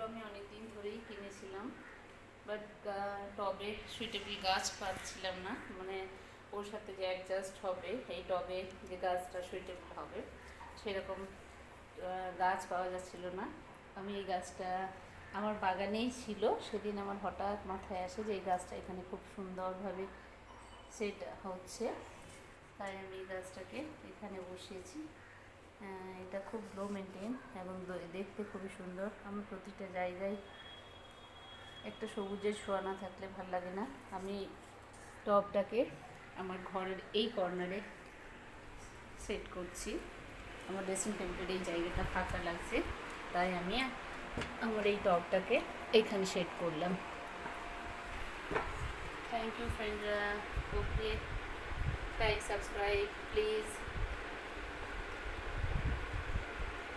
আমি অনেক দিন ধরেই কিনেছিলাম, বাট টবে সুইটেবল গাছ পাচ্ছিলাম না, মানে ওর সাথে যে অ্যাডজাস্ট হবে এই টবে যে গাছটা সুইটেবল হবে সেরকম গাছ পাওয়া যাচ্ছিল না। আমি এই গাছটা আমার বাগানেই ছিল, সেদিন আমার হঠাৎ মাথায় আসে যে এই গাছটা এখানে খুব সুন্দরভাবে সেট হচ্ছে, তাই আমি এই গাছটাকে এখানে বসিয়েছি। এটা খুব লো মেনটেন এবং দেখতে খুবই সুন্দর। আমি প্রতিটা জায়গায় একটা সবুজের ছোঁয়া না থাকলে ভাল লাগে না। আমি টবটাকে আমার ঘরের এই কর্নারে সেট করছি। আমার ড্রেসিং টেবিলের এই জায়গাটা ফাঁকা লাগছে, তাই আমি আমার এই টবটাকে এইখানে সেট করলাম। থ্যাংক ইউ ফ্রেন্ডরা, ওকে লাইক সাবস্ক্রাইব প্লিজ।